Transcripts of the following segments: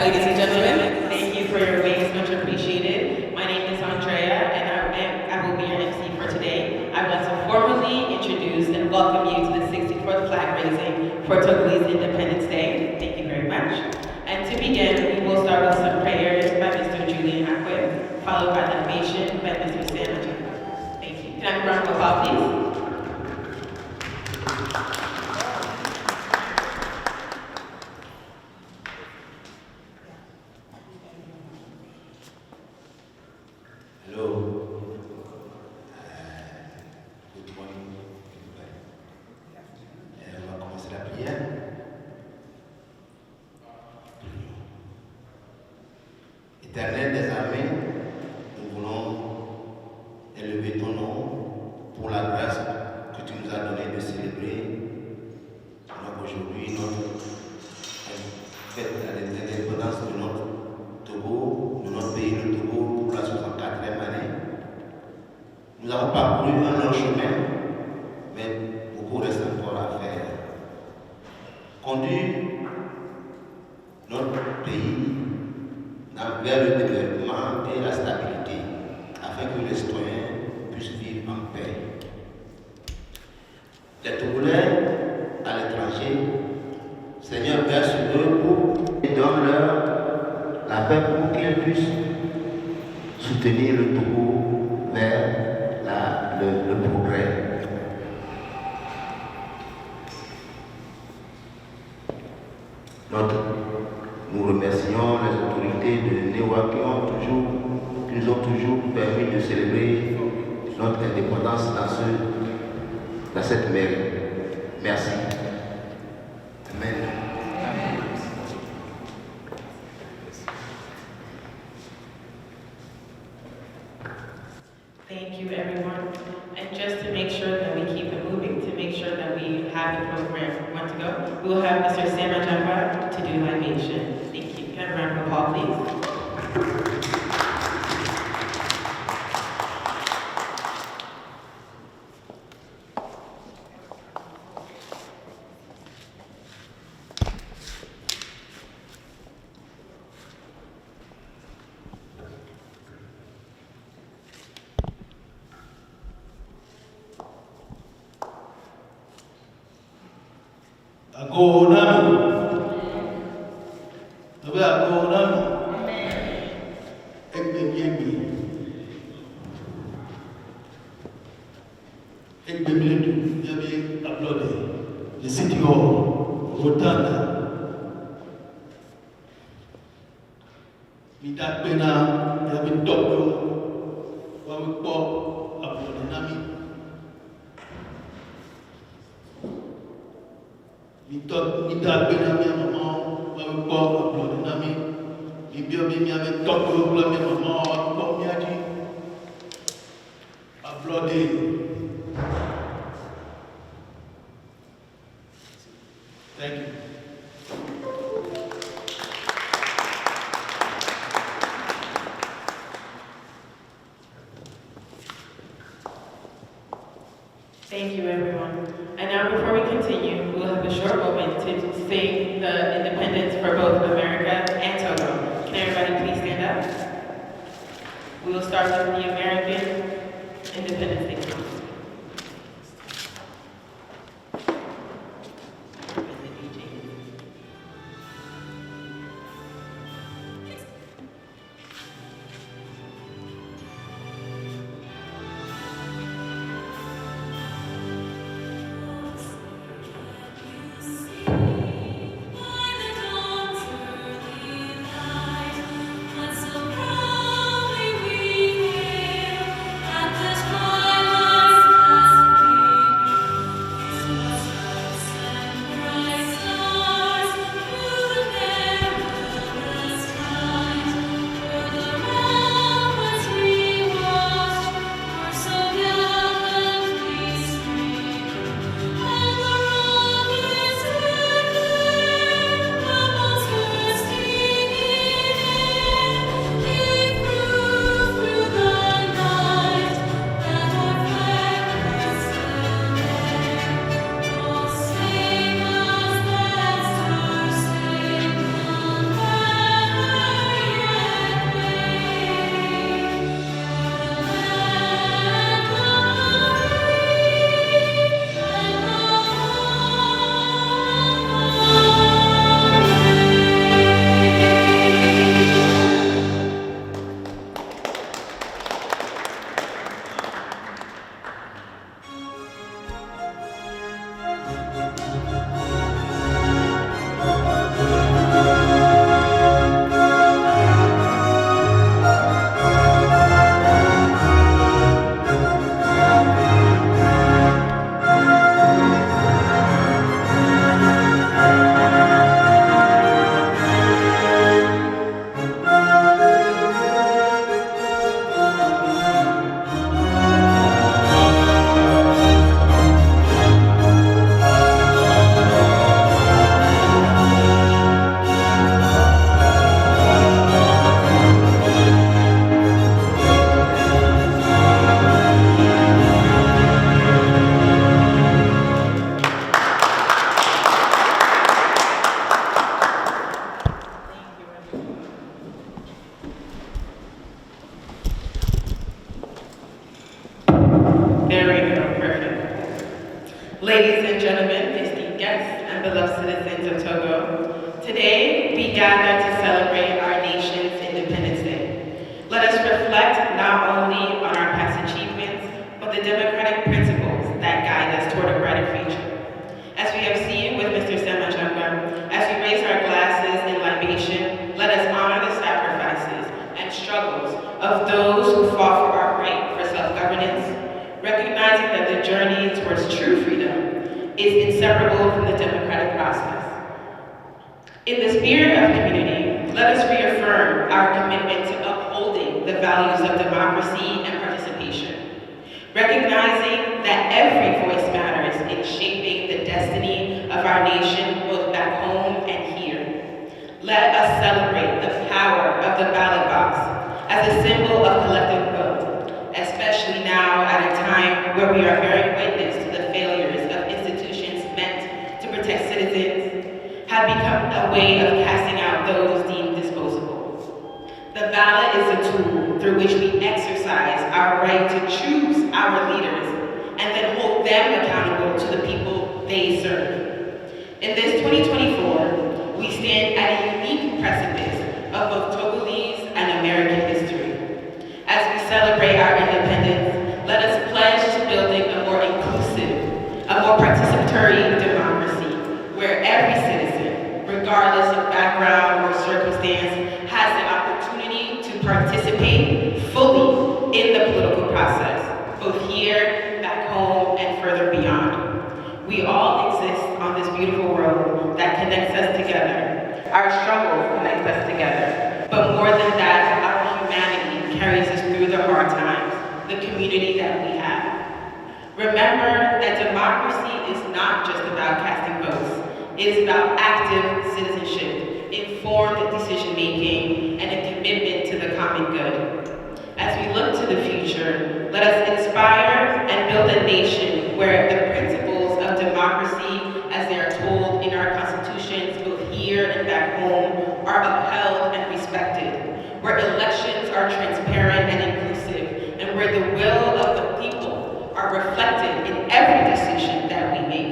ladies and gentlemen. Thank you for your wings, much appreciated. My name is Andrea, and I will be your MC for today. I want to formally introduce and welcome you to the 64th flag raising for Togolese Independence Day. Thank you very much. And to begin, we will start with some prayers by Mr. Julian Acquin, followed by libation by Mr. Sam Ajay. Thank you. Can I have a round of applause, please? Éternel des armées, nous voulons élever ton nom pour la grâce que tu nous as donnée de célébrer aujourd'hui notre fête de l'indépendance de notre Togo, de notre pays, le Togo, pour la 64e année. Nous avons parcouru un long chemin, mais beaucoup reste encore à faire. Conduire notre pays vers le développement et la stabilité, afin que les citoyens puissent vivre en paix. Les Togolais à l'étranger, Seigneur, veille sur eux et donne-leur la paix pour qu'ils puissent soutenir le Togo vers le progrès. Nous remercions les autorités de Néwa qui nous ont toujours permis de célébrer notre indépendance dans cette mairie. Merci. Amen. Thank you, everyone. And just to make sure that we keep it moving, to make sure that we have the program want to go, we will have Mr. Sam Ajay to do libation. Thank you. Can I have a round of applause, please? Thank you. Thank you, everyone. And now, before we continue, we'll have a short moment to sing the independence for both America and Togo. Can everybody please stand up? We will start with the American Independence Day song. At this time Ladies and gentlemen, esteemed guests and beloved citizens of Togo, today we gather to celebrate our nation's Independence Day. Let us reflect not only on our past achievements, but the democratic principles that guide us toward a brighter future. As we have seen with Mr. Semajanga, as we raise our glasses in libation, let us honor the sacrifices and struggles of those who fought for our right for self-governance, recognizing that the journey towards true freedom is inseparable from the democratic process. In the spirit of community, let us reaffirm our commitment to upholding the values of democracy and participation, recognizing that every voice matters in shaping the destiny of our nation, both back home and here. Let us celebrate the power of the ballot box as a symbol of collective vote, especially now at a time where we are bearing witness to the failures of institutions meant to protect citizens, have become a way of casting out those deemed disposable. The ballot is a tool through which we exercise our right to choose our leaders and then hold them accountable to the people they serve. In this 2024, we stand at a unique precipice of both Togolese and American history. As we celebrate our independence, let us pledge to building a more inclusive, a more participatory democracy, where every citizen, regardless of background or circumstance, has the opportunity to participate fully in the political process, both here, back home, and further beyond. We all exist on this beautiful road that connects us together. Our struggles connect us together, but more than that, our humanity carries us through the hard times, the community that we have. Remember that democracy is not just about casting votes. It is about active citizenship, informed decision-making, and a commitment to the common good. As we look to the future, let us inspire and build a nation where the principles of democracy, as they are told in our constitutions, both here and back home, are upheld and respected, where elections are transparent and inclusive, and where the will of the people are reflected in every decision that we make.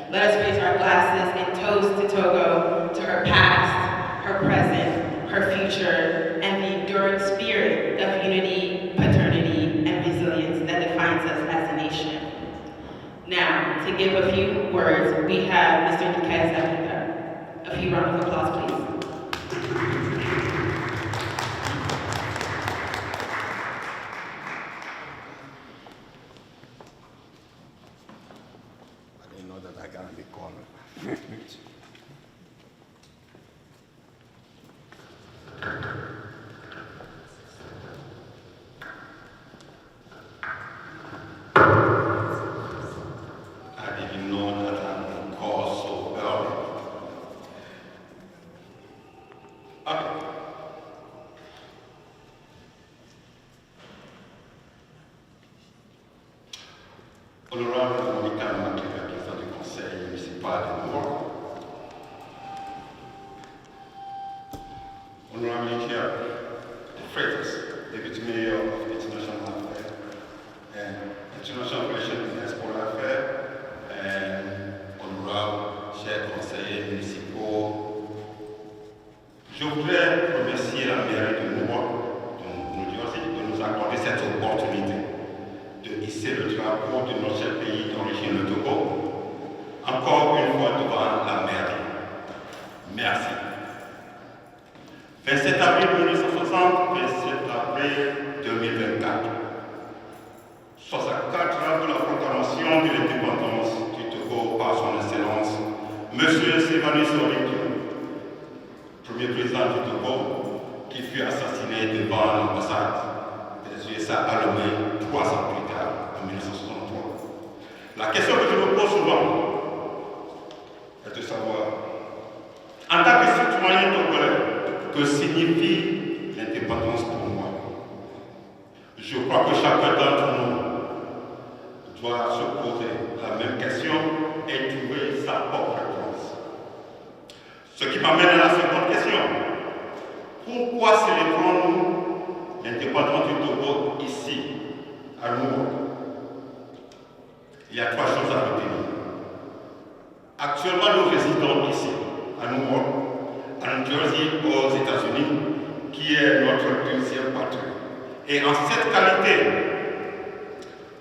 Let us raise our glasses and toast to Togo, to her past, her present, her future, and the enduring spirit of unity, paternity, and resilience that defines us as a nation. Now, to give a few words, we have Mr. Nikez Abida. A few rounds of applause, please. I didn't know that I got to be called. I didn't know that I'd been called so early. Okay. Honorable Monica Makia, président du conseil municipal de Nord. Honorable Chair, the Freitas, Deputy Mayor of International Affairs and International Relations and Diaspora Affairs, and honorable chers conseillers municipaux, je voudrais remercier la mairie de Newark, de New Jersey, de nous accorder cette opportunité de hisser le drapeau de notre cher pays d'origine, le Togo, encore une fois devant la mairie. Merci. 27 avril 1960, 27 avril 2024. 64 ans de la proclamation de l'indépendance du Togo par son Excellence, M. Sylvanus Olympio, premier président du Togo, qui fut assassiné devant l'ambassade des USA à Lomé 3 ans plus tard, en 1963. La question que je me pose souvent est de savoir, en tant que citoyen togolais, que signifie l'indépendance pour moi? Je crois que chacun d'entre nous doit se poser la même question et trouver sa propre réponse. Ce qui m'amène à la seconde question. Pourquoi célébrons-nous l'indépendance du Togo ici, à New York? Il y a 3 choses à retenir. Actuellement, nous résidons ici, à New York, à New Jersey, aux États-Unis, qui est notre deuxième patrie. Et en cette qualité,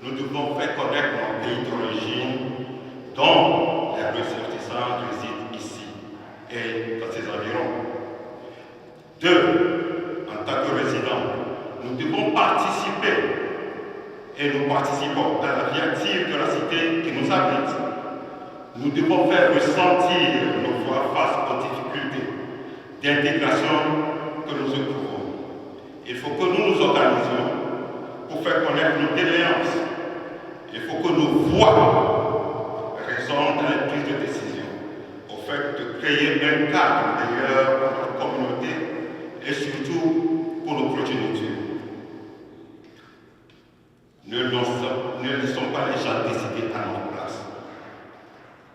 nous devons faire connaître nos pays d'origine, dont les ressortissants résident ici et dans ses environs. Deux, en tant que résidents, nous devons participer et nous participons à la vie active de la cité qui nous habite. Nous devons faire ressentir nos voix face aux difficultés d'intégration que nous éprouvons. Il faut que nous nous organisions pour faire connaître nos doléances. Il faut que nos voix résonnent dans les prises de décision, au fait de créer un cadre meilleur pour notre communauté et surtout pour nos progénitures. Ne laissons pas les gens décider à notre place.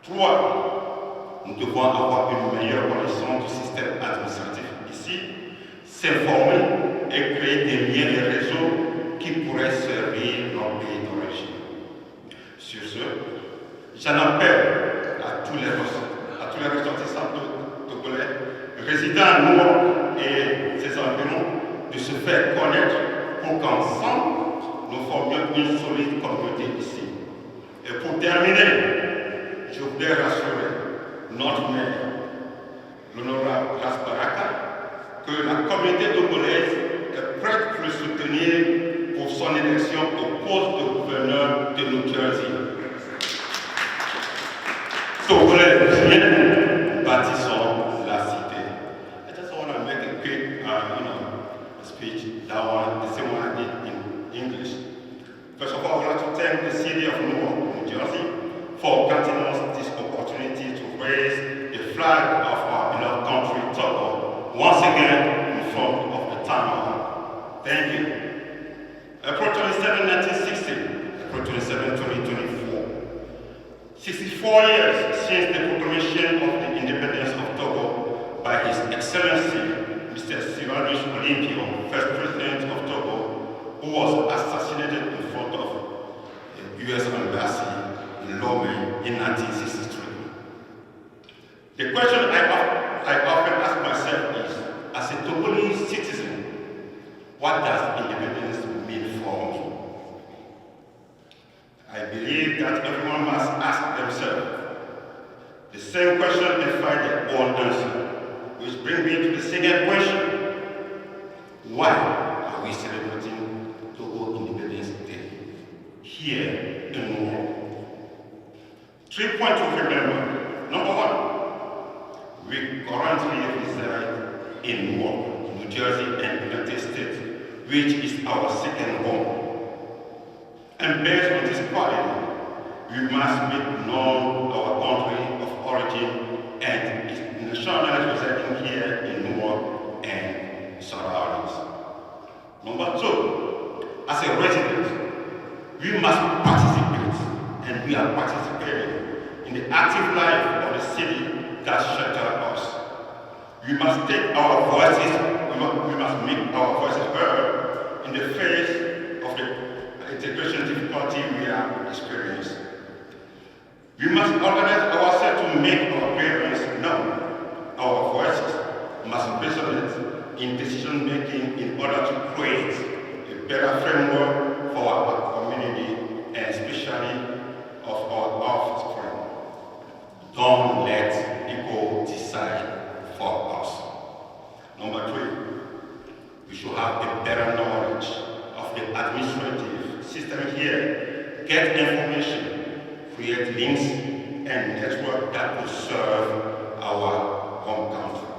3. Nous devons avoir une meilleure connaissance du système administratif ici, s'informer et créer des liens et réseaux qui pourraient servir nos pays d'origine. Sur ce, j'en appelle à tous les ressortissants togolais, résidant à New York et ses environs, de se faire connaître pour qu'ensemble, nous formions une solide communauté ici. Et pour terminer, je voudrais rassurer notre maire, l'honorable Rasbaraka, que la communauté togolaise est prête pour le soutenir pour son élection au poste de gouverneur de New Jersey. Togolais, viens, bâtissons la cité. I just want to make a quick, speech. That one, the same one I did in English. First of all, I would like to thank the city of Newark, New Jersey, for granting us this opportunity to raise the flag of our beloved country, Togo, once again in front of the town hall. Thank you. April 27, 1960, April 27, 2024. 64 years since the proclamation of the independence of Togo by His Excellency, Mr. Sylvanus Olympio, first president of Togo, who was assassinated in front of the U.S. Embassy in Lomé in 1963. The question I often ask myself is, as a Togolese citizen, what does independence mean for me? I believe that everyone must ask themselves the same question and find their own answer, which brings me to the second question. Why are we celebrating Togo Independence Day here in New York? 3 points to remember. Number one, we currently reside in New York, New Jersey, and United States, which is our second home. And based on this quality, we must make known our country of origin and its nationalities residing here in New York and surroundings. Number two, as a resident, we must participate, and we are participating in the active life of the city that shelters us. We must take our voices, we must make our voices heard in the face of the integration difficulty we are experiencing. We must organize ourselves to make our appearance known. Our voices must resonate in decision making in order to create a better framework for our community and especially of our offspring. Don't let people decide for us. Number three, we should have a better knowledge of the administrative system here, get information, create links and network that will serve our home country.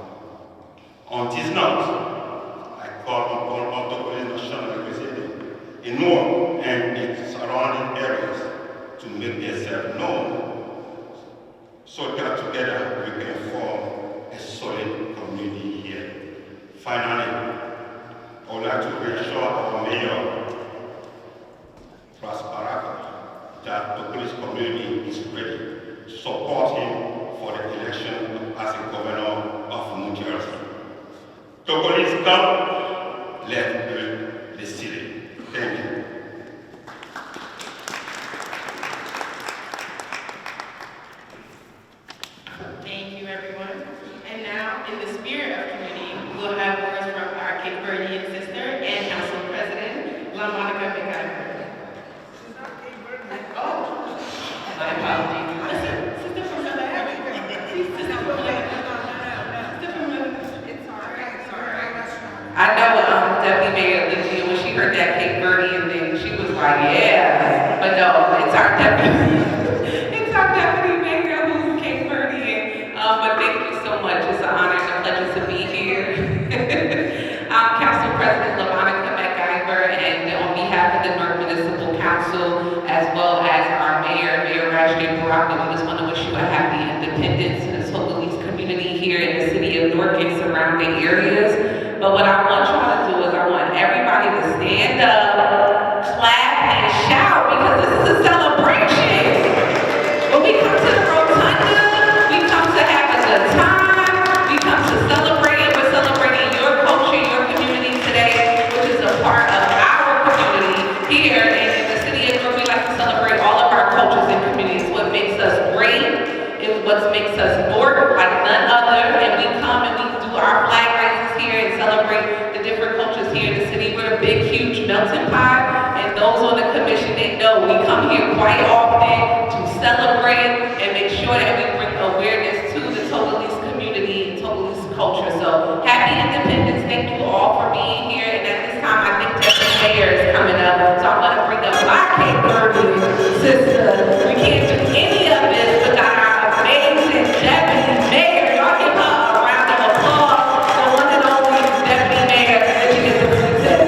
On this note, I call upon all Togolese national residents in Newark and its surrounding areas to make themselves known so that together we can form a solid community here. Finally, I would like to reassure our mayor, Rasbaraka, that the police community is ready to support him for the election as a governor of New Jersey. Togolese come, let's build the city. Thank you. My apologies. Listen, sister from Mother Africa. Sister from Mother I know Deputy Mayor Lucia, when she heard that Cape Verdean thing, she was like, yeah. But no, it's our deputy. It's our deputy mayor who's Cape Verdean. But thank you so much. It's an honor and a pleasure to be here. I'm Council President LaMonica MacGyver, and on behalf of the North Municipal Council, as well as our mayor, Mayor Rashid Baraka, we just want to wish you a happy independence to the Togolese community here in the city of Newark and surrounding areas. But what I want y'all to do is I want everybody to stand up, clap, and shout, because this is a celebration. When we come to the rotunda, we come to have a good time, we come to celebrate, and we're celebrating your culture, your community today, which is a part of our community here in the city of Newark. We like to celebrate all of our cultures and communities. What makes us great is what makes us Newark like none other, and we come and we do our flag raises here and celebrate the different cultures here in the city. We're a big, huge melting pot, and those on the commission, they know we come here quite often to celebrate and make sure that we bring awareness to the Togolese community and Togolese culture. So happy Independence. Thank you all for being here. And at this time, I think that the mayor is coming up. So I'm going to bring up my Cape Verdean sister. We can't do any of this without our amazing deputy mayor. Y'all give her a round of applause. The one and only deputy mayor, Michigan Princess.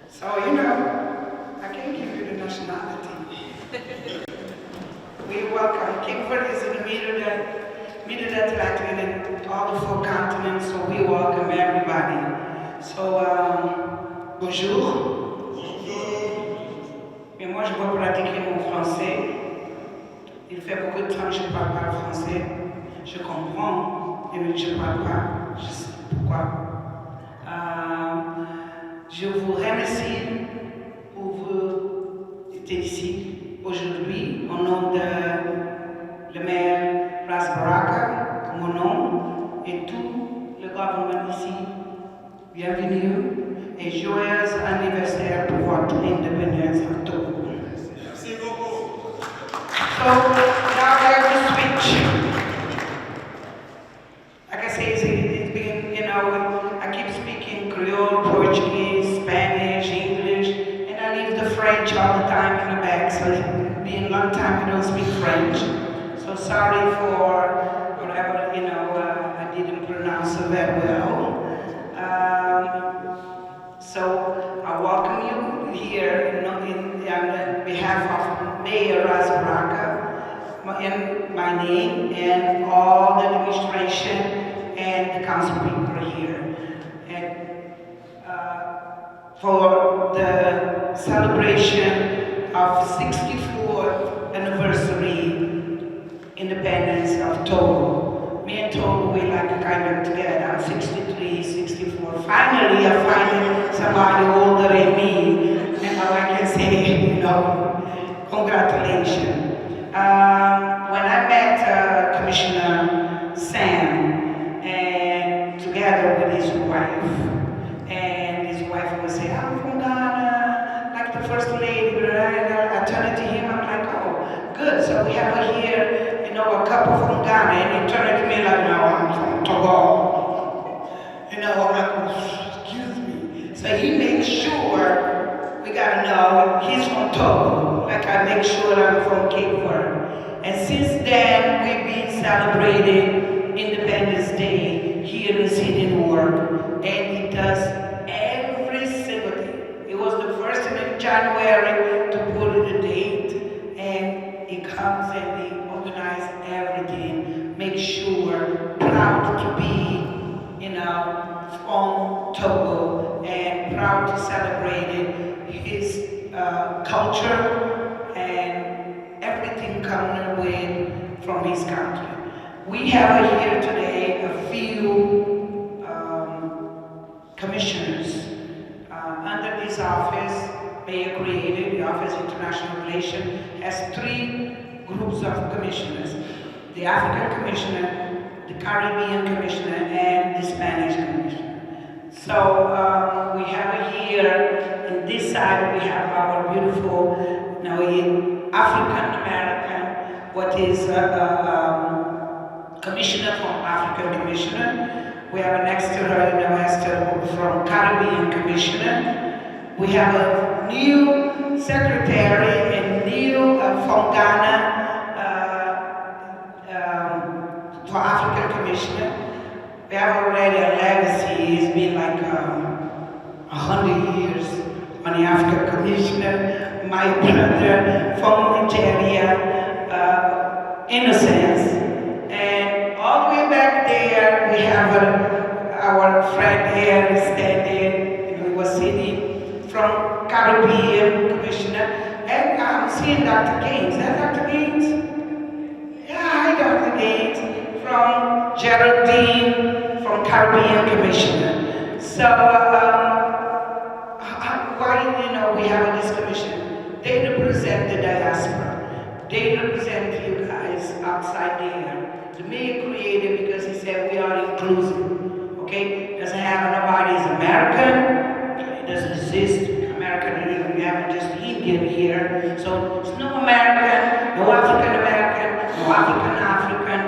So, you know, I can't give you the nationality. We welcome Cape Verde is in the middle Atlantic and all the 4 continents, so we welcome everybody. So, bonjour. Mais moi, je vais pratiquer mon français. Il fait beaucoup de temps que je ne parle pas français. Je comprends, mais je ne parle pas. Je sais pourquoi. Je vous remercie pour vous être ici aujourd'hui au nom de le maire Ras Baraka, mon nom, et tout le gouvernement ici. Bienvenue et joyeux anniversaire pour votre indépendance en Togo. Merci beaucoup. So now we have to switch. Like I say, it's been, you know, I keep speaking Creole, Portuguese, Spanish, English, and I leave the French all the time in the back. So it's been a long time I don't speak French. So sorry for whatever, you know, I didn't pronounce it very well. So I welcome you here on behalf of Mayor Ras Baraka, in my name and all the administration and the council people here. And for the celebration of 64th anniversary independence of Togo. Me and Togo, we like kind of together. I'm 63, 64. Finally, I find somebody older than me. And now I can say, you know, congratulations. When I met Commissioner Sam, and together with his wife, and his wife would say, I'm from Ghana, like the first lady, and I turned to him, I'm like, oh, good, so we have here, you know, a couple from Ghana, and he turned to me like, no, I'm from Togo. You know, I'm like, oh, excuse me. So he makes sure, we gotta know, he's from Togo, like I make sure I'm from Cape Verde. And since then, we've been celebrating Independence Day here in the city of Newark, and it does every single day. It was the first in January to put the date, and it comes and they organize everything, make sure, proud to be, you know, from Togo, and proud to celebrate his culture and everything coming with from his country. We have here today a few commissioners under this office. Mayor created the Office of International Relations has 3 groups of commissioners: the African Commissioner, the Caribbean Commissioner, and the Spanish Commissioner. So we have here, in this side, we have our beautiful, African American, what is commissioner from African Commissioner. We have next to her, Esther from Caribbean Commissioner. We have a new secretary and new from Ghana for African Commissioner. We have already a legacy. It's been like 100 years on the African Commissioner. My brother from Nigeria, Innocence. And all the way back there, we have our friend here standing, we were sitting from Caribbean Commissioner. And I'm seeing Dr. Gaines. Is that Dr. Gaines? Yeah, hi Dr. Gaines. From Geraldine, from Caribbean Commissioner. So, why, we have this commission? They represent the diaspora. They represent you guys outside there. The mayor created because he said we are inclusive, okay? Doesn't have nobody is American. It doesn't exist. American, we have just Indian here. So, it's no American, no African American, no African African,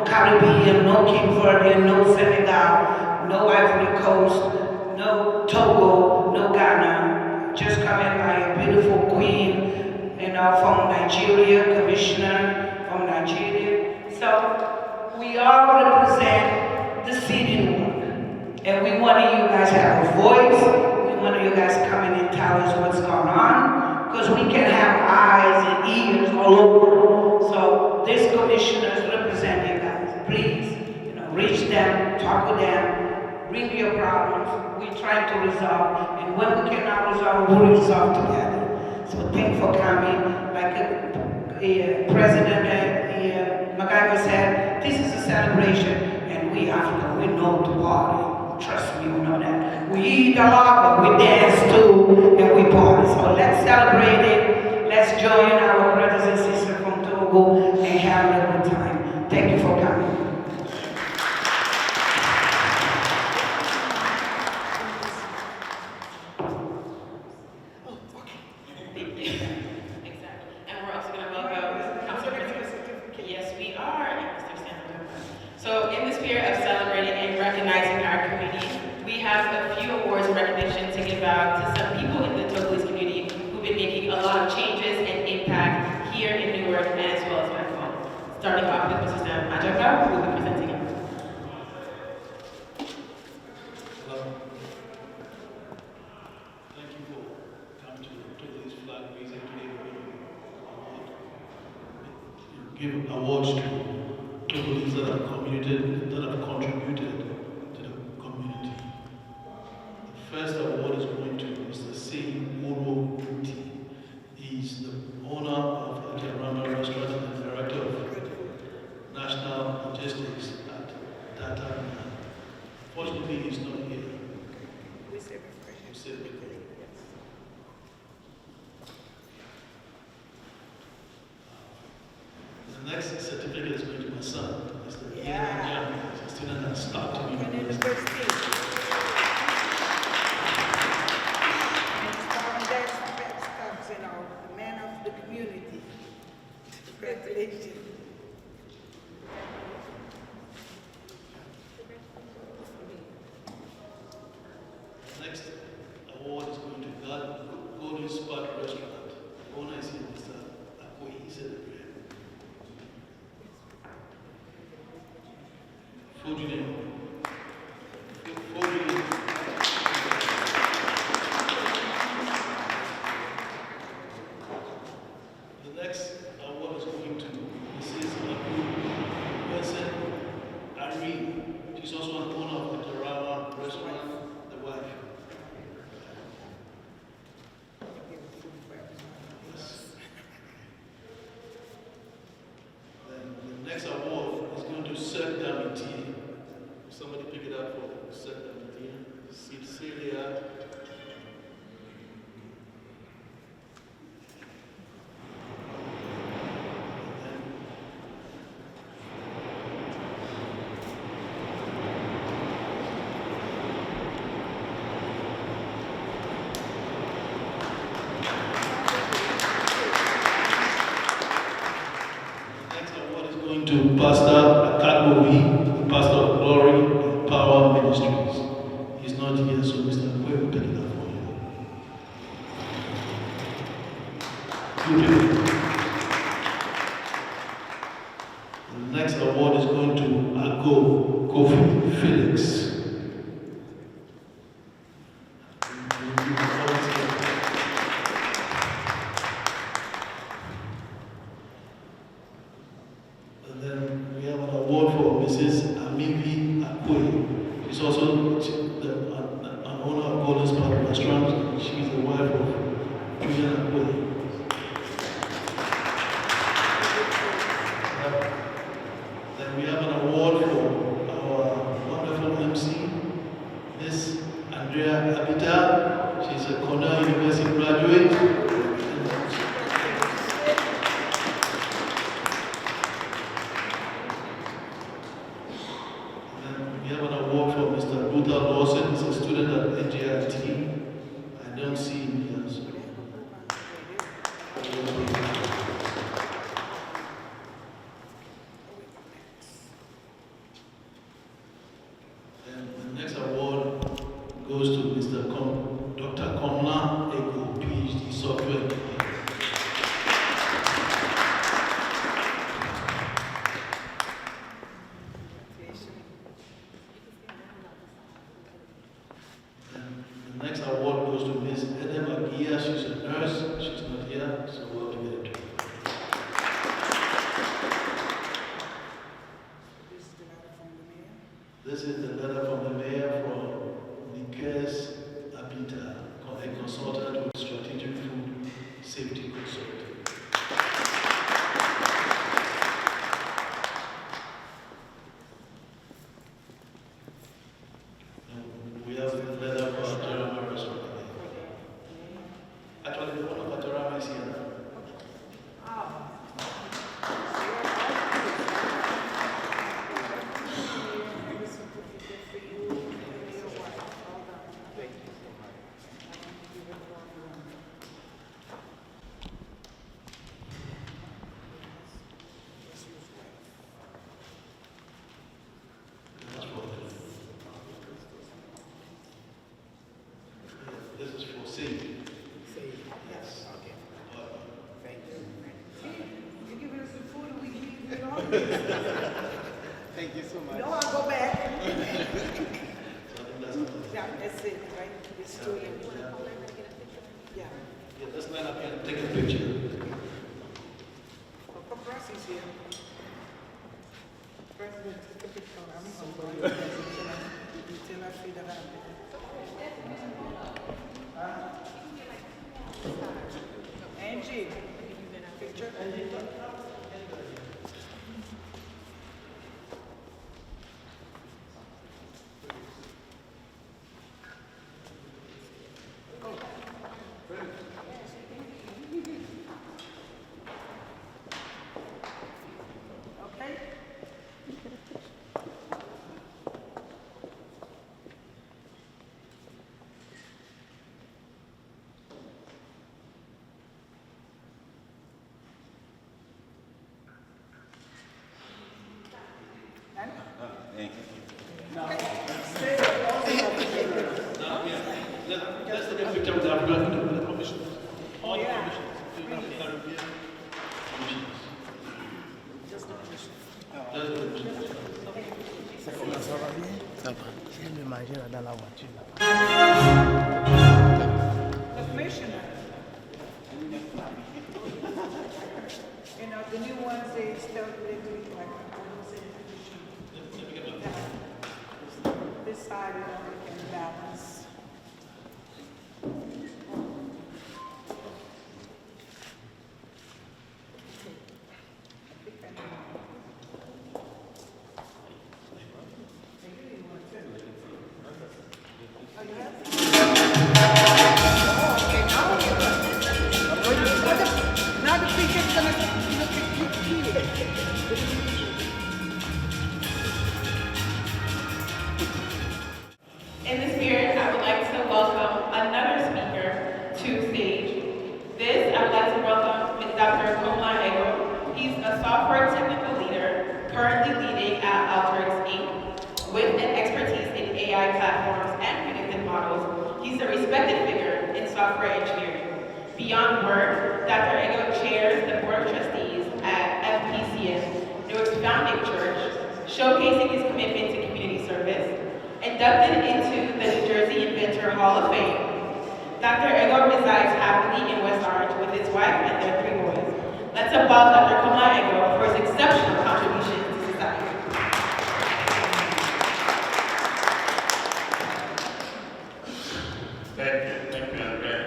Caribbean, no Cape Verdean, no Senegal, no Ivory Coast, no Togo, no Ghana. Just coming by a beautiful queen, from Nigeria, commissioner from Nigeria. So we all represent the city work. And we want you guys to have a voice. We want you guys to come in and tell us what's going on. Because we can have eyes and ears all over. So these commissioners represent you guys. Please, reach them, talk with them, bring your problems. We're trying to resolve, and when we cannot resolve, we'll resolve together. So thank you for coming. Like President MacGyver said, this is a celebration, and we African, we know to party. Trust me, we know that. We eat a lot, but we dance too, and we party. So let's celebrate it. Let's join our brothers and sisters from Togo and have a good time. Thank you for coming. So in the spirit of celebrating and recognizing our community, we have a few awards and recognition to give out to some people in the Togolese community who've been making a lot of changes and impact here in Newark and as well as back home. Starting off with Mr. Sam Majaka, who will be presenting it. Hello. Thank you for coming to the Togolese flag raising today. Give awards to Togolese that have contributed to the community. The first award is going to Mr. C. Uro Uti. He's the owner of the Rama Restaurant and the director of National Logistics at Data. Fortunately, he's not here. We say the next certificate is going to my son, Mr. Ian. He's a student at Stockton University. The man of the community. Congratulations. Next award is going to Golden Spot Restaurant. The owner is here, Mr. Akwe. He said it. Food Union. The next award is going to Mrs. Wilson Irene. She's also an owner of the Tarawa restaurant, the wife. Yes. Then the next award is going to Sir Damiti. to Pastor Akagbovi, Pastor of Glory and Power Ministries. He's not here, so Mr. Akwe will pick it up for you. The next award is going to Ago Kofi Felix. And then we have an award for Mrs. Amivi Akwe. She's also an owner of Golden Spot Restaurant. She's the wife of Julian Akwe. Then we have an award for our wonderful MC, Miss Andrea Abita. She's a Cornell University graduate. And we have an award for Mr. Luther Lawson. He's a student at NJIT. I don't see him here. So. And the next award goes to Mr. Dr. Komla Ego, PhD software engineer. And the next award goes to Ms. Edem Agia. She's a nurse. She's not here, so we'll give it to her. This is the letter from the mayor from Nikes Abita, a consultant with strategic food safety consultant. And we have the letter for Atarama restaurant. Actually, one of Atarama is here now. That's for them. This is for safety. Yes. Okay. You giving us some food and we keep it on? Thank you so much. No, I'll go back. So I think that's it. Yeah, that's it, right? It's still in. Yeah. Yeah, let's line up here and take a picture. Oh, Press is here. President, take a picture. I'm going to go until I figure out. Angie, picture. Okay. Let's take a picture with the African commissioners. All the commissioners, including the Caribbean commissioners. Just the commissioners. The commissioner. You know, the new ones, they still they do it like this side, you know, they can balance. Oh, you have? respected figure in software engineering. Beyond work, Dr. Ego chairs the Board of Trustees at FPCM, Newark's founding church, showcasing his commitment to community service. Inducted into the New Jersey Inventor Hall of Fame, Dr. Ego resides happily in West Orange with his wife and their 3 boys. Let's applaud Dr. Kamala Ego for his exceptional contributions to society. Thank you, Andrea.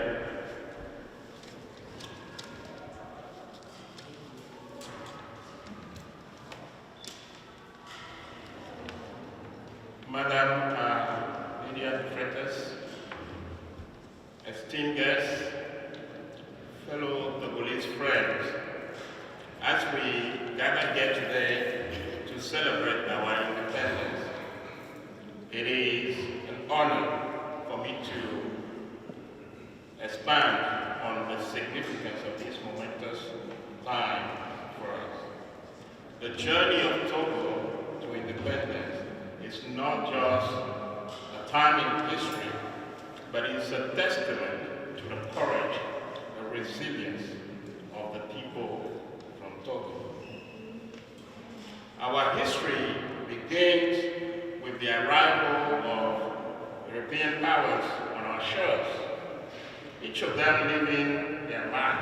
Madam Media Directors, esteemed guests, fellow Togolese friends, as we gather here today to celebrate our independence, it is an honor for me to expand on the significance of this momentous time for us. The journey of Togo to independence is not just a time in history, but it's a testament to the courage and resilience of the people from Togo. Our history begins with the arrival of European powers on our shores, each of them leaving their mark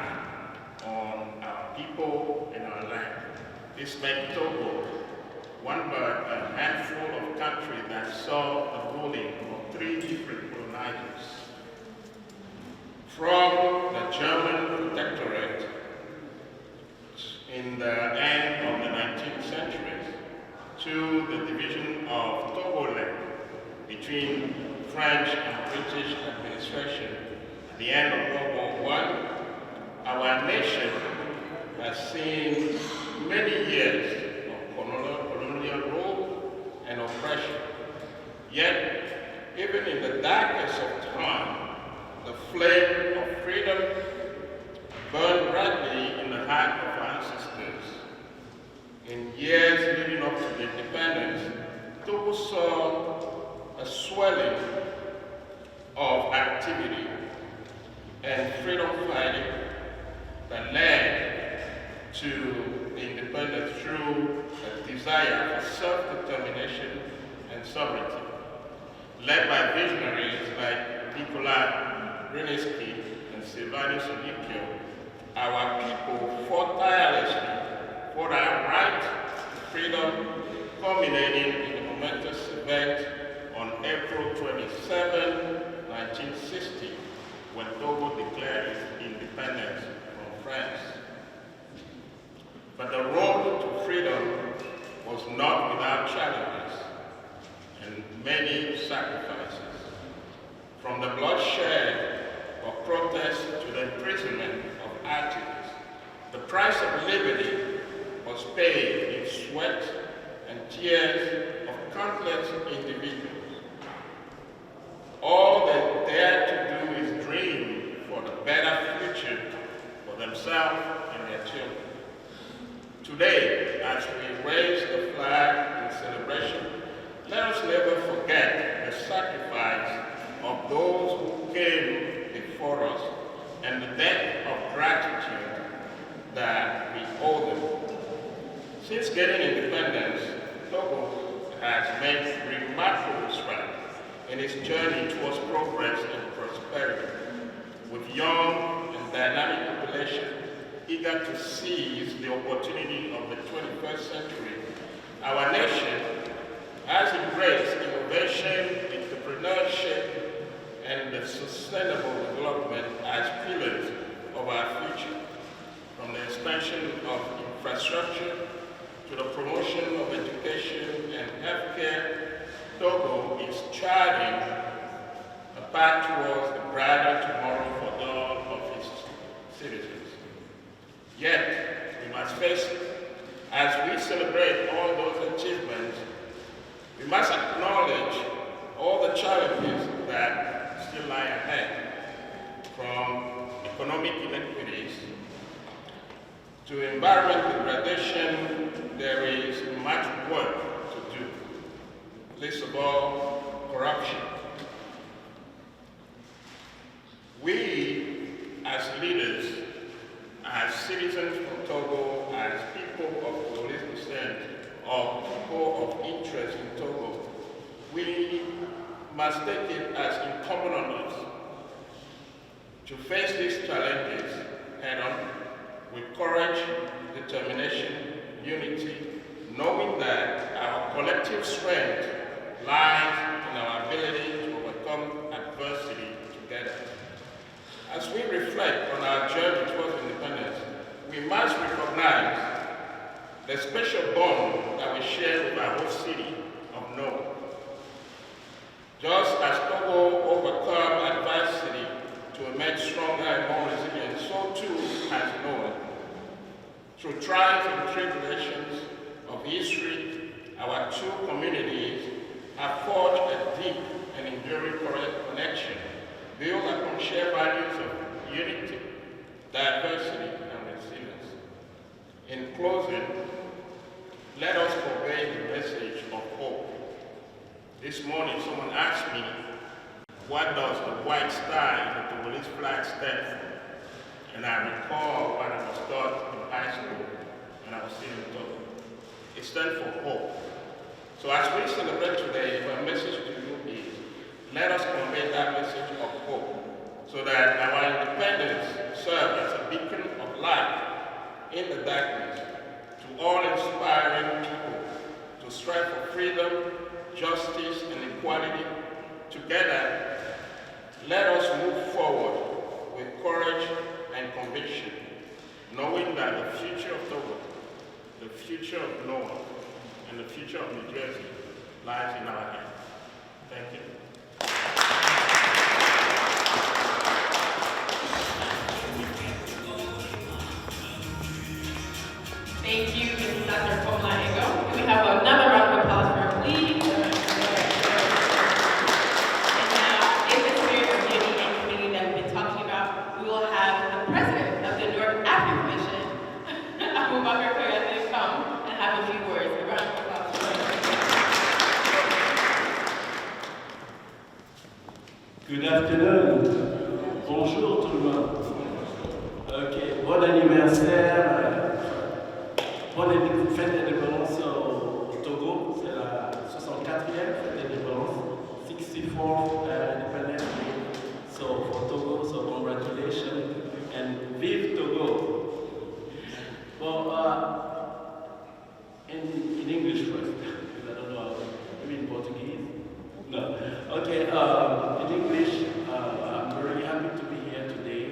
on our people and our land. This made Togo one but a handful of countries that saw the ruling of 3 different colonizers. From the German protectorate in the end of the 19th century to the division of Togoland between French and British administration at the end of World War I, our nation has seen many years of colonial rule and oppression. Yet, even in the darkest of time, the flame of freedom burned brightly in the heart of our ancestors. In years leading up to the independence, Togo saw a swelling of activity and freedom fighting that led to the independence through a desire for self-determination and sovereignty. Led by visionaries like Nicolas Brzezinski and Sylvanus Olympio, our people fought tirelessly for our right to freedom, culminating in the momentous event on April 27, 1960, when Togo declared its independence from France. But the road to freedom was not without challenges and many sacrifices. From the bloodshed of protests to the imprisonment of activists, the price of liberty was paid in sweat and tears of countless individuals. All they dared to do is dream for the better future for themselves and their children. Today, as we raise the flag in celebration, let us never forget the sacrifice of those who came before us and the debt of gratitude that we owe them. Since getting independence, Togo has made remarkable strides in its journey towards progress and prosperity, with young and dynamic population eager to seize the opportunity of the 21st century. Our nation has embraced innovation, entrepreneurship, and the sustainable development as pillars of our future. From the expansion of infrastructure to the promotion of education and healthcare, Togo is charting a path towards a brighter tomorrow for all of its citizens. Yet, we must face it. As we celebrate all those achievements, we must acknowledge all the challenges that still lie ahead, from economic inequities to environmental degradation. There is much work to do. Least of all, corruption. leaders, as citizens from Togo, as people of Congolese descent, or people of interest in Togo, we must take it as incumbent on us to face these challenges head-on with courage, determination, unity, knowing that our collective strength lies in our ability to overcome adversity together. As we reflect on our journey towards independence, we must recognize the special bond that we share with our host city of Noah. Just as Togo overcome adversity to emerge stronger and more resilient, so too has Noah. Through trials and tribulations of history, our two communities have forged a deep and enduring connection, built upon shared values of unity, diversity, and resilience. In closing, let us convey the message of hope. This morning, someone asked me, what does the white star in the Togolese flag stand for? And I recall when I was taught in high school, when I was still in Togo. It stands for hope. So as we celebrate today, my message to you is, let us convey that message of hope, so that our independence serves as a beacon of light in the darkness to all inspiring people to strive for freedom, justice, and equality. Together, let us move forward with courage and conviction, knowing that the future of Togo, the future of Noah, and the future of New Jersey lies in our hands. Thank you. Thank you, Mrs. Dr. Komla. Can we have another round of applause for her, please? And now, in the spirit of unity and community that we've been talking about, we will have the president of the North African Commission, Abubakar Koyate, come and have a few words. A round of applause for him. Good afternoon. Bonjour tout le monde. Ok, bon anniversaire. Bonne fête d'indépendance au Togo. C'est la 64e fête d'indépendance. 64th Independence Day. So for Togo, so congratulations and vive Togo. Well, in English first, because I don't know, maybe in Portuguese. No. Okay, in English, I'm very happy to be here today.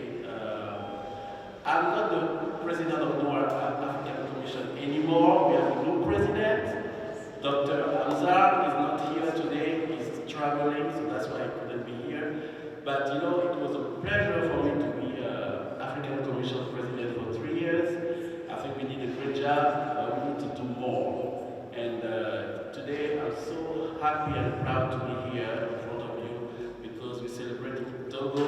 I'm not the president of the North African Commission anymore. We have a new president. Dr. Hamza is not here today. He's traveling, so that's why he couldn't be here. But you know, it was a pleasure for me to be African Commission president for 3 years. I think we did a great job, but we need to do more. And today I'm so happy and proud to be here in front of you because we're celebrating Togo.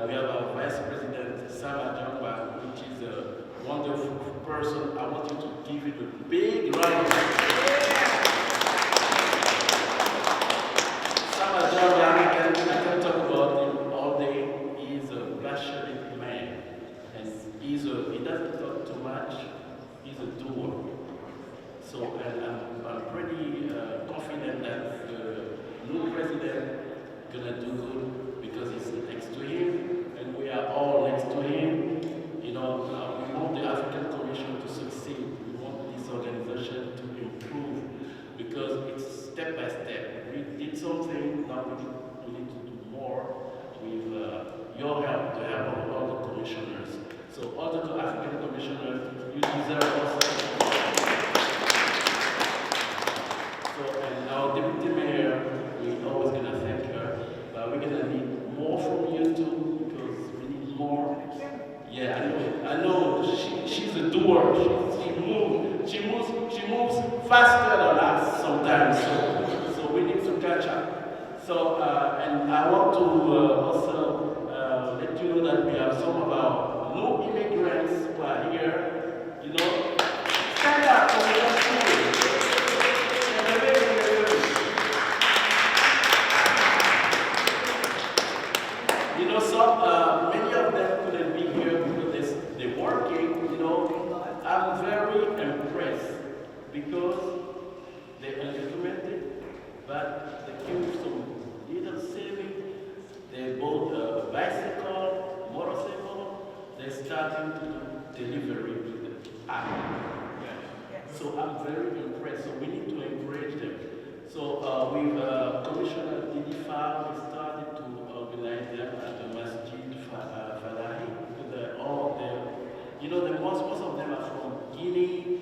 We have our Vice President, Sama Jamba, which is a wonderful person. I want you to give him a big round of applause. Sama Jamba, I can talk about him all day. He's a passionate man. And he doesn't talk too much. He's a doer. So, and I'm pretty confident that the new president is going to do good because he's next to him, and we are all next to him. You know, we want the African Commission to succeed. We want this organization to improve because it's step by step. We did something, now we need to do more with your help, the help of all the commissioners. So all the African commissioners, you deserve also. So, and our deputy mayor, we're always going to thank her, but we're going to need more from you too, because we need more. Yeah, I know. She's a doer. She moves faster than us sometimes. So we need to catch up. So, and I want to also let you know that we have some of our new immigrants who are here. You know, stand up for the country. You know, many of them couldn't be here because they're working, you know, I'm very impressed because they're undocumented, but they came with some little saving. They bought a bicycle, motorcycle. They're starting to do delivery with the app. So I'm very impressed. So we need to encourage them. So with Commissioner Didifa, we started to organize them at the Masjid Falahi. You know, most of them are from Guinea,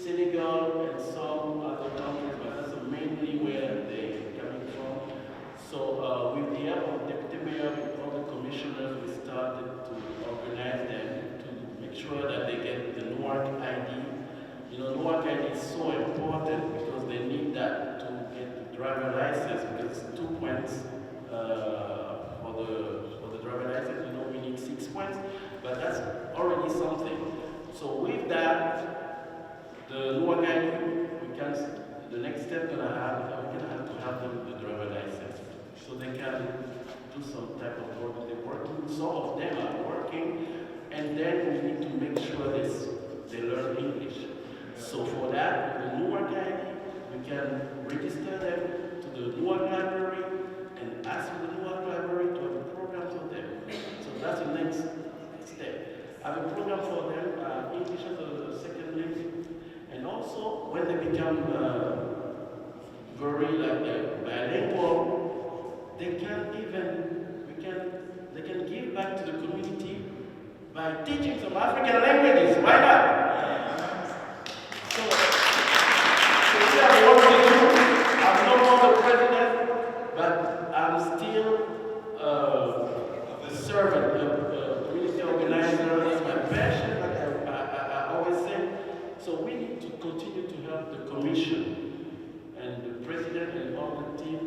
Senegal, and some other countries, but that's mainly where they're coming from. So with the help of Deputy Mayor and all the commissioners, we started to organize them to make sure that they get the Newark ID. You know, Newark ID is so important because they need that to get the driver license because it's 2 points for the driver license. You know, we need 6 points, but that's already something. So with that, the Newark ID, the next step we're gonna have to have them the driver license so they can do some type of work. They're working. Some of them are working, and then we need to make sure they learn English. So for that, with the Newark ID, we can register them to the Newark Library and ask for the Newark Library to have a program for them. So that's the next step. I have a program for them, English as a second language, and also when they become very bilingual, they can give back to the community by teaching some African languages. Why not? So we have work to do. I'm no more the president, but I'm still a servant, a community organizer. That's my passion, like I always say. So we need to continue to help the commission and the president and all the team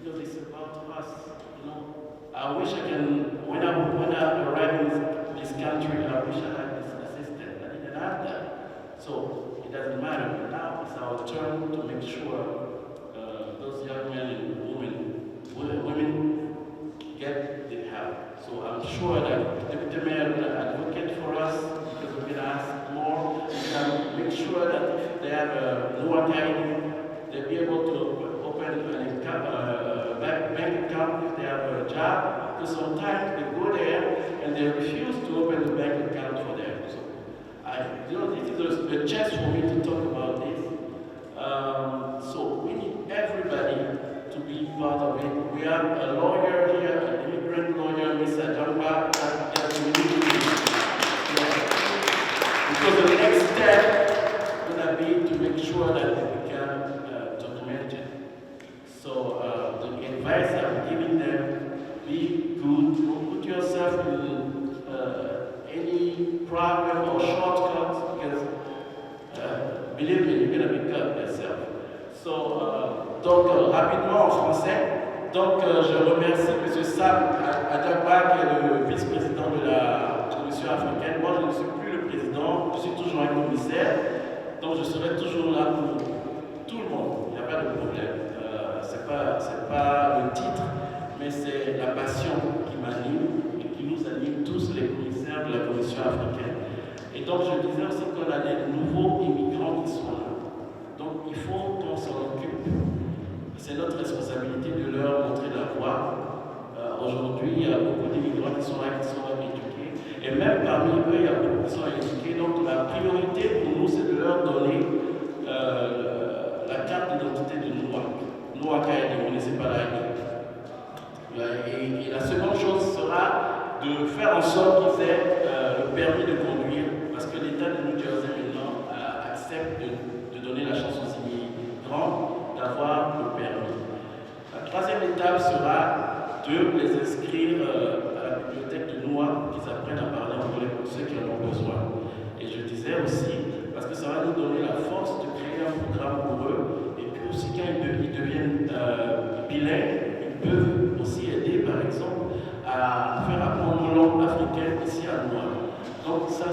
because it's about us. You know, I wish I can. When I arrived in this country, I wish I had this assistant. I didn't have that. So it doesn't matter. But now it's our turn to make sure those young men and women get the help. So I'm sure that the Deputy Mayor will advocate for us because we're going to ask more. We can make sure that if they have a Newark ID, they'll be able to open a bank account if they have a job. Because sometimes they go there and they refuse to open the bank account for them. So this is a chance for me to talk about this. So we need everybody to be part of it. We have a lawyer here, an immigrant lawyer, Miss Ajamba, that we need to because the next step is going to be to make sure that they become documented. So the advice I'm giving them, be good, don't put yourself in any problem or shortcuts because believe me, you're going to be cut yourself. So, donc, rapidement en français, donc je remercie M. Sam Adjaba, qui est le vice-président de la Commission africaine. Moi, je ne suis plus le président, je suis toujours un commissaire, donc je serai toujours là pour tout le monde, il n'y a pas de problème. C'est pas le titre, mais c'est la passion qui m'anime et qui nous anime tous les commissaires de la Commission africaine. Et donc je disais aussi qu'on a des nouveaux immigrants qui sont là. Donc il faut qu'on s'en occupe. C'est notre responsabilité de leur montrer la voie. Aujourd'hui, il y a beaucoup d'immigrants qui sont là, qui sont éduqués. Et même parmi eux, il y a beaucoup qui sont éduqués. Donc la priorité pour nous, c'est de leur donner la carte d'identité de Newark ID, vous ne connaissez pas la ID. Et la seconde chose sera de faire en sorte qu'ils aient le permis de conduire, parce que l'État de New Jersey maintenant accepte de donner la chance aux immigrants d'avoir le permis. La troisième étape sera de les inscrire à la bibliothèque de Newark, qu'ils apprennent à parler anglais pour ceux qui en ont besoin. Et je disais aussi, parce que ça va nous donner la force de créer un programme pour eux, et puis aussi quand ils deviennent bilingues, ils peuvent aussi aider par exemple à faire apprendre nos langues africaines ici à Newark. Donc ça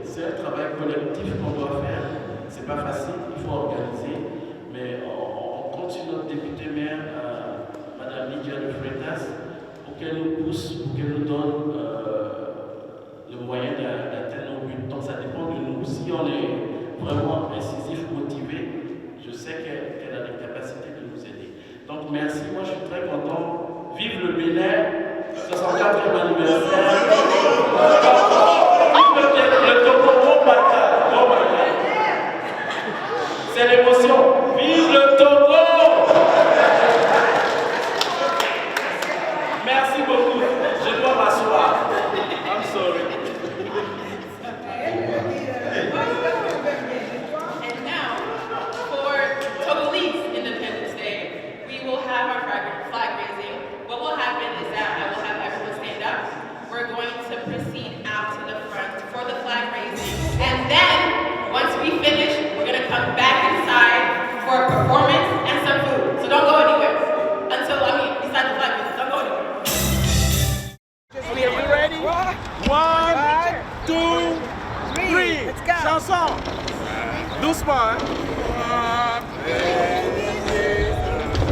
c'est un travail collectif qu'on doit faire, c'est pas facile, il faut organiser, mais on compte sur notre députée maire, Madame Lydia de Freitas, pour qu'elle nous pousse, pour qu'elle nous donne le moyen 4e anniversaire. Le Togo, oh my God, oh my God. C'est l'émotion. Vive le Togo! Merci beaucoup. Je dois m'asseoir. I'm sorry. And now, for Togolese Independence Day, we will have our flag raising. What will happen is that I will have everyone stand up. We're going to proceed out to the front for the flag raising. And then, once we finish, we're going to come back inside for a performance and some food. So don't go anywhere. Besides the flag raising, don't go anywhere. Are we ready? 1, 2, 3. Let's go. Chanson. Doucement. Hein?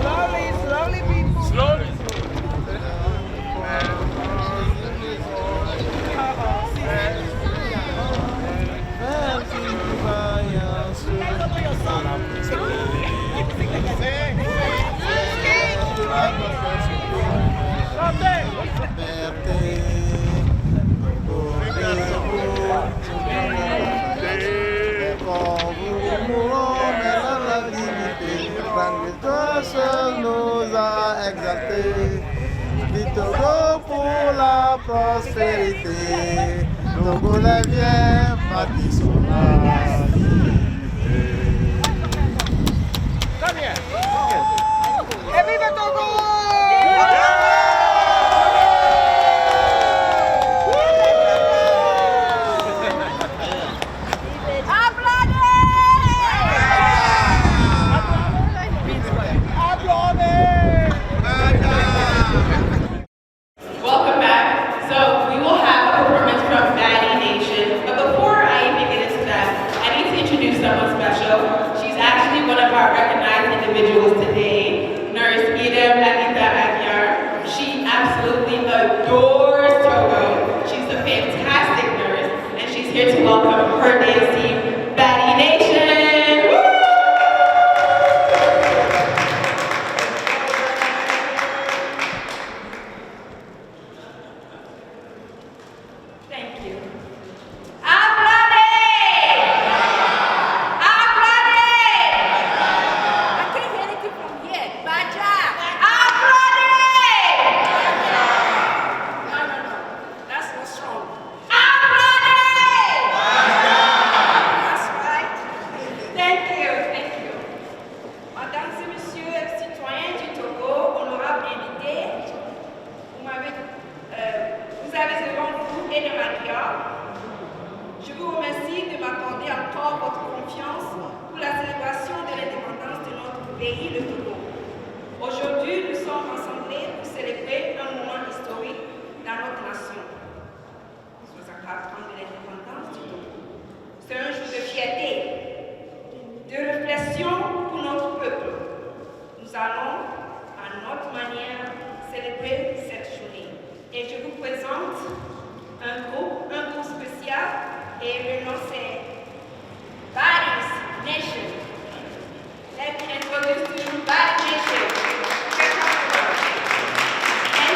Slowly, slowly, people. Slowly. Nous a exaltés, du Togo pour la prospérité, Togo les viens, bâtissons la liberté. Très bien. Et vive Togo! Welcome back. So we will have a performance from Baddie Nation. But before I even get into that, I need to introduce someone special. She's actually one of our recognized individuals today, Nurse Idem Anita Aguiar. She absolutely adores Togo. She's a fantastic nurse, and she's here to welcome her dance team, Baddie Nation. Woo! Thank you. Applaudez! Applaudez! I can't hear anything from here. Baja! Applaudez! No. That's not strong. Applaudez! That's right. Thank you. Mesdames et messieurs, citoyens du Togo, honorables invités, vous avez devant vous et de m'accueillir. Je vous remercie de m'accorder encore votre confiance pour la célébration de l'indépendance de notre pays, le Togo. Aujourd'hui, nous sommes rassemblés pour célébrer un moment historique dans notre nation. 64 ans de l'indépendance du Togo. C'est un jour de fierté, de réflexion pour notre peuple. Nous allons, à notre manière, célébrer cette journée. Et je vous présente un groupe spécial et le nom c'est Baddie Nation. Let me introduce to you Baddie Nation. And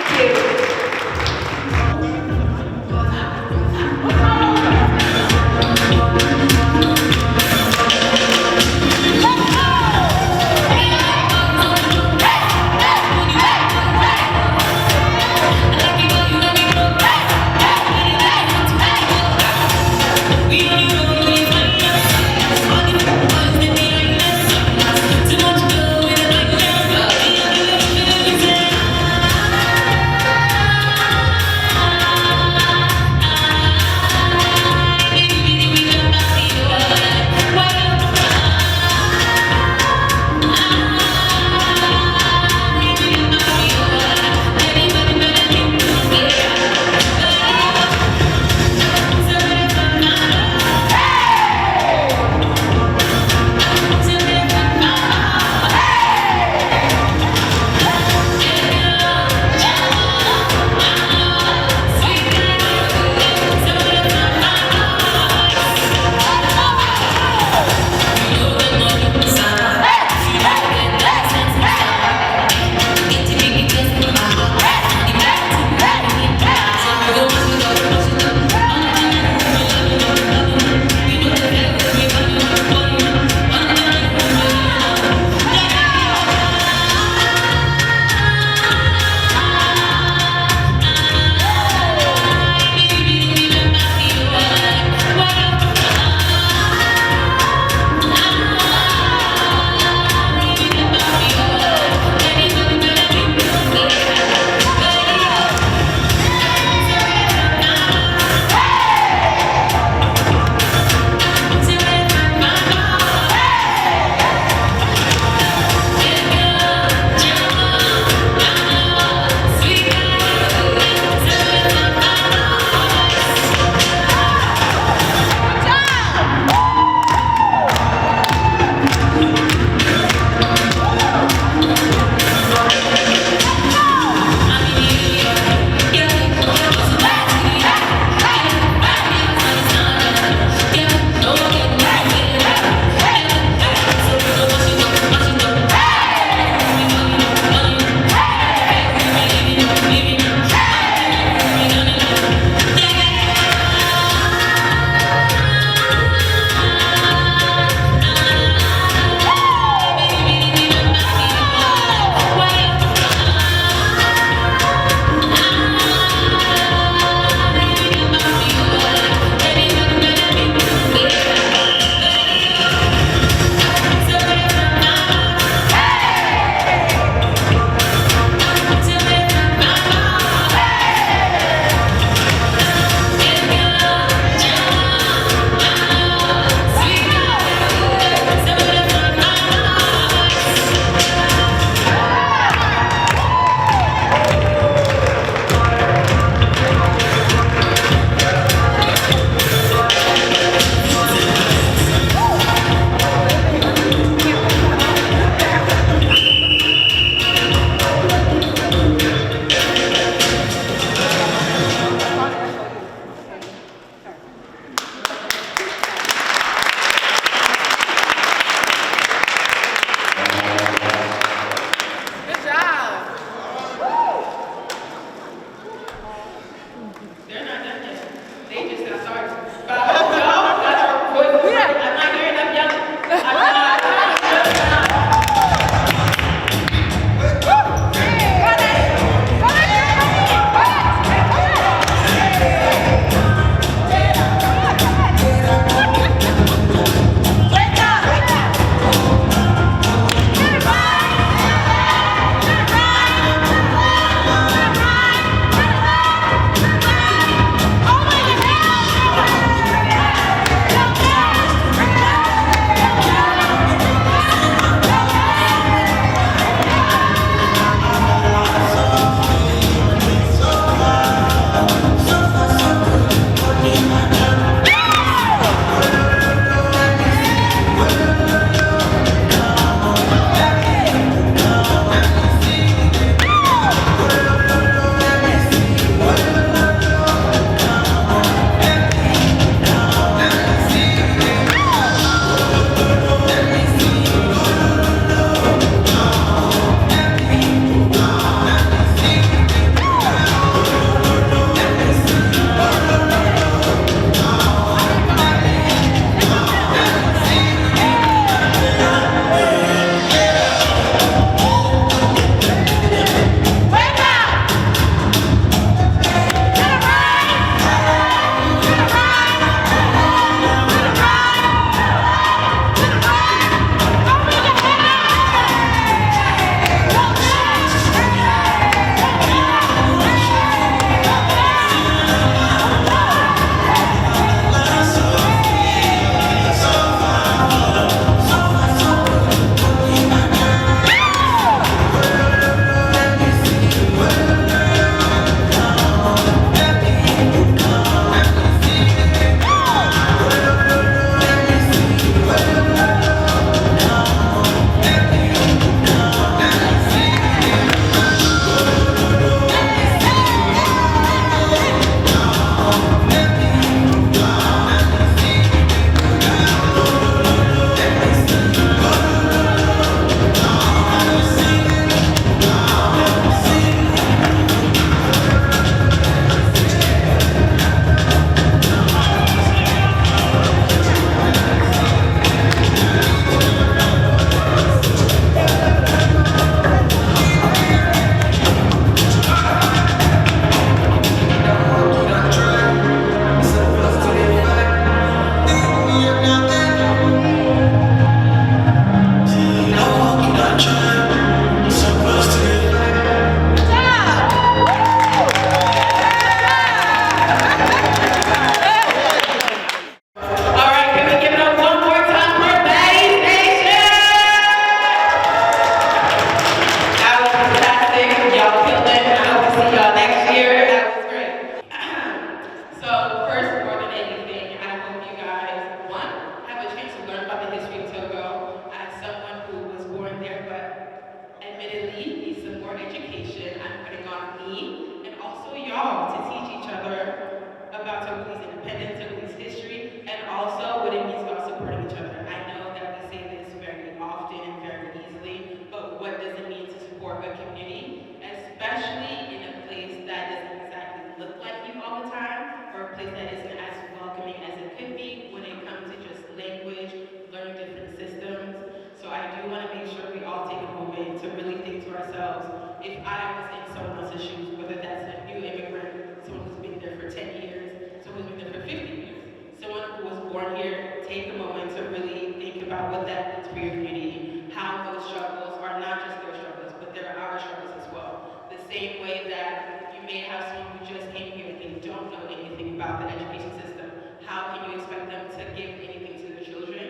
place that isn't as welcoming as it could be when it comes to just language, learning different systems. So I do want to make sure we all take a moment to really think to ourselves, if I was in someone else's shoes, whether that's a new immigrant, someone who's been there for 10 years, someone who's been there for 50 years, someone who was born here, take a moment to really think about what that means for your community, how those struggles are not just their struggles, but they're our struggles as well. The same way that you may have someone who just came here and they don't know anything about the education system, how can you expect them to give anything to their children?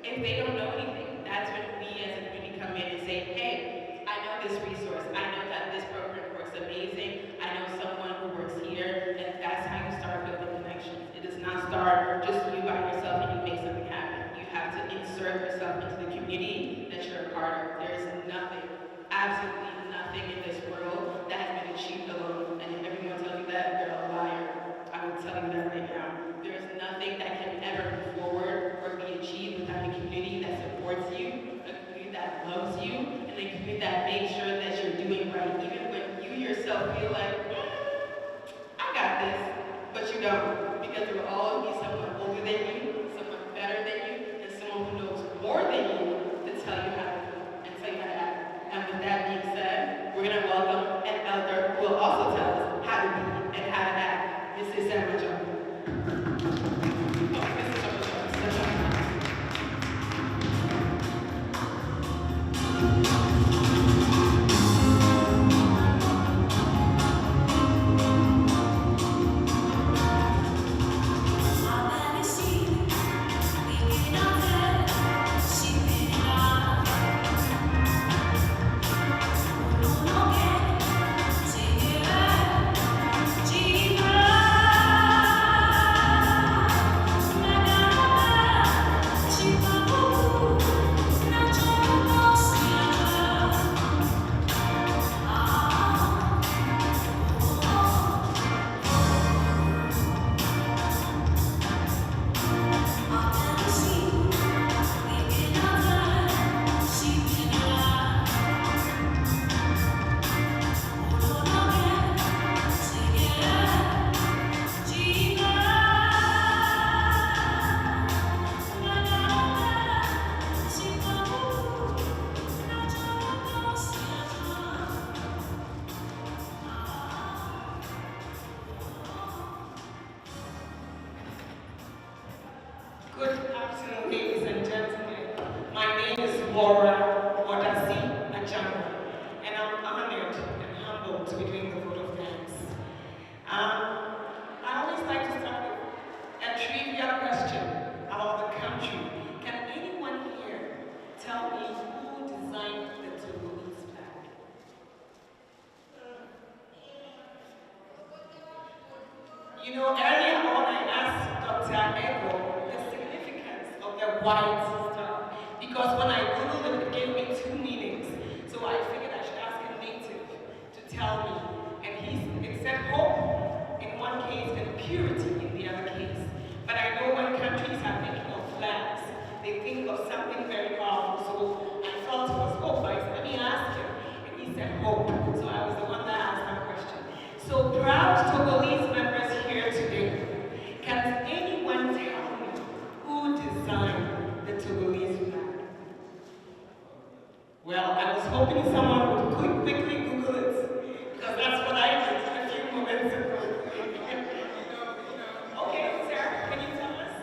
If they don't know anything, that's when we as a community come in and say, hey, I know this resource, I know that this program works amazing, I know someone who works here, and that's how you start building connections. It does not start just you by yourself and you make something happen. You have to insert yourself into the community that you're a part of. There is nothing, absolutely nothing in this world that has been achieved alone, and if everyone tells you that, they're a liar. I will tell you that right now. There is nothing that can ever move forward or be achieved without a community that supports you, a community that loves you, and a community that makes sure that you're doing right, even when you yourself feel like, I got this, but you don't, because there will always be someone older than you, someone better than you, and someone who knows more than you to tell you how to do and tell you how to act. And with that being said, we're going to welcome an elder who will also tell us how to be and how to act, Mrs. Samajo. Good afternoon, ladies and gentlemen. My name is Laura Odasi Ajama, and I'm honored and humbled to be doing the vote of thanks. I always like to start with a trivia question about the country. Can anyone here tell me who designed the Togolese flag? You know, earlier on I asked Dr. Ego of the white star, because when I googled it, it gave me two meanings. So I figured I should ask a native to tell me. And it said hope in one case and purity in the other case. But I know when countries are thinking of flags, they think of something very powerful. So I felt it was hope. I said, let me ask him. And he said hope. So I was the one that asked that question. So proud Togolese members here today, can anyone tell me who designed the Togolese flag? Well, I was hoping someone would quickly Google it, because that's what I did a few moments ago. Okay, sir, can you tell us?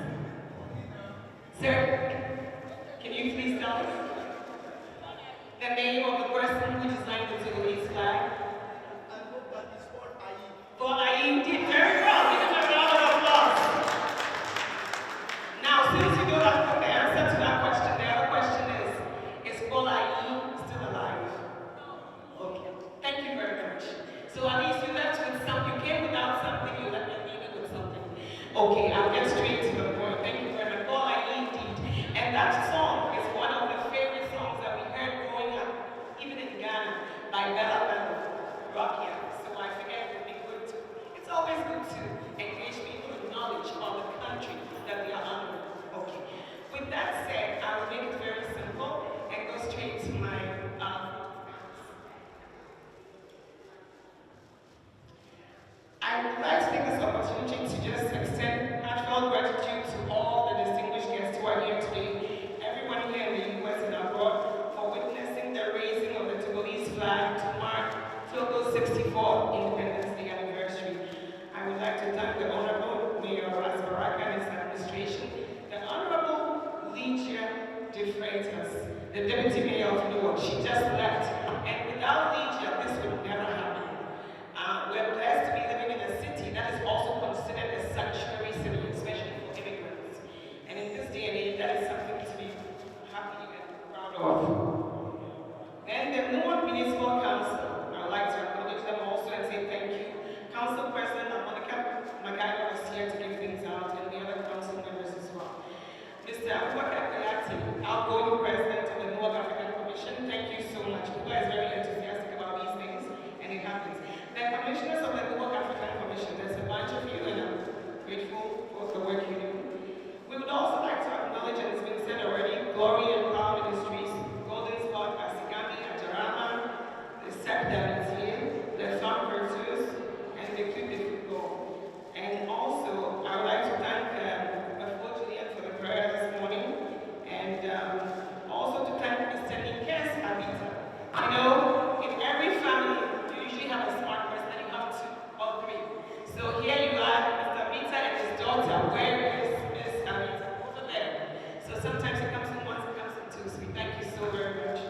Sir, can you please tell us the name of the person who designed the Togolese flag? Well, I did very well. Give him a round of applause. Now, since you don't have the answer to that question, the other question is Bola still alive? Okay, thank you very much. So at least you left with something. You came without something, you left me with something. Okay, I'll get straight to the point. Thank you very much. Bola indeed. And that song is one of the favorite songs that we heard growing up, even in Ghana, by Bella Bella, Rockia. So I figured it would be good to. It's always good to engage people in knowledge of the country that we are under. Okay. With that said, I will make it very simple and go straight to my I would like to take this opportunity to just extend Baraka and his administration, the Honorable Lygia De Freitas, the Deputy Mayor of Newark. She just left. And without Lygia, this would never happen. We're blessed to be living in a city that is also considered a sanctuary city, especially for immigrants. And in this day and age, that is something to be happy and proud of. Then the Newark Municipal Council, I would like to acknowledge them also and say thank you. Council President Monica McGuire was here to give things out, and the other council members as well. Mr. Abubakar Kayati, outgoing president of the Newark African Commission, thank you so much. People are very enthusiastic about these things, and it happens. The commissioners of the Newark African Commission, there's a bunch of you, and I'm grateful for the work you do. We would also like to acknowledge, and it's been said already, Glory and Power Ministries, Golden Spot, Asigami, Ajarama, the SEP Davitier, the Farm Virtues, and the Club de Football. And also, I would like to thank Bafo Julian for the prayer this morning, and also to thank Mr. Nikes Abita. You know, in every family, you usually have a smart person, and you have two or three. So here you are, Mr. Abita and his daughter. Where is Miss Abita? Over there. So sometimes it comes in once, it comes in two. So we thank you so very much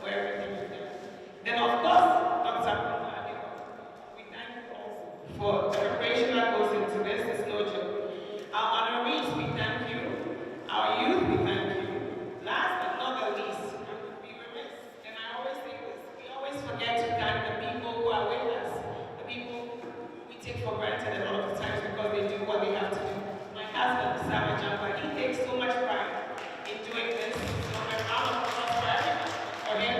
for everything you've done. Then of course, Dr. We thank you also for the preparation that goes into this. It's no joke. Our honorees, we thank you. Our youth, we thank you. Last but not the least, I would be remiss, and I always say this, we always forget to thank the people who are with us, the people we take for granted a lot of the times because they do what they have to do. My husband, Sama Jamba, he takes so much pride in doing this, so I'm proud of everyone for him.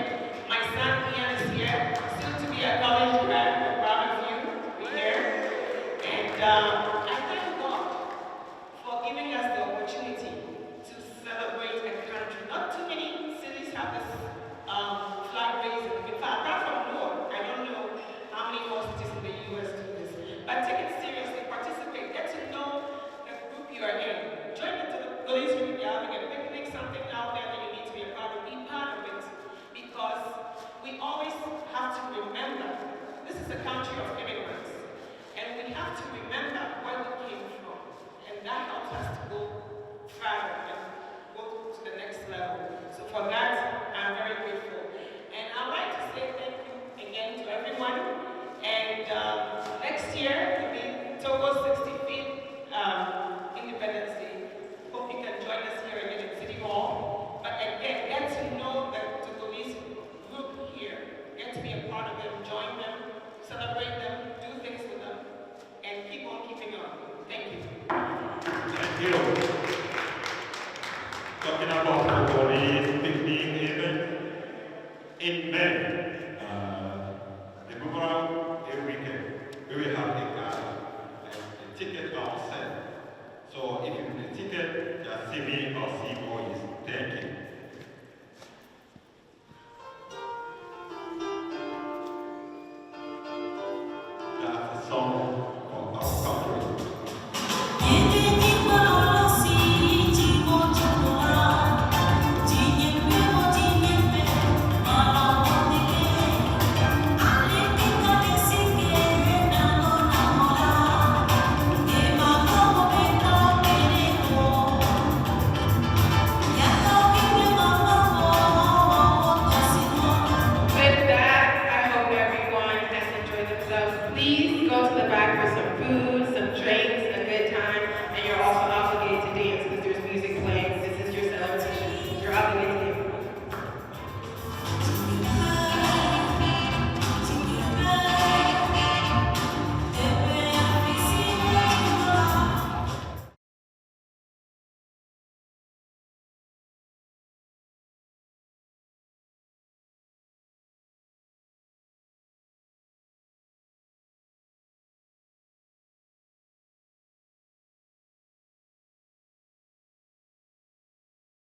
My son Ian is here, soon to be a college grad. We're proud of you. We're here. And I thank God for giving us the opportunity to celebrate a country. Not too many cities have this flag raising. In fact, apart from Newark, I don't know how many more cities in the US do this. But take it seriously, participate, get to know the group you are in. Join the police group, you're having a picnic, something out there that you need to be a part of. Be part of it. Because we always have to remember, this is a country of immigrants. And we have to remember where we came from. And that helps us to go further and go to the next level. So for that, I'm very grateful. And I'd like to say thank you again to everyone. And next year will be Togo's 65th Independence Day. Hope you can join us here again in City Hall. But again, get to know the Togolese group here. Get to be a part of them, join them, celebrate them, do things with them, and keep on keeping on. Thank you. Thank you. Talking about the police picnic event in May, the program every weekend, we will have a ticket on sale. So if you need a ticket, just see me or see boys. Thank you.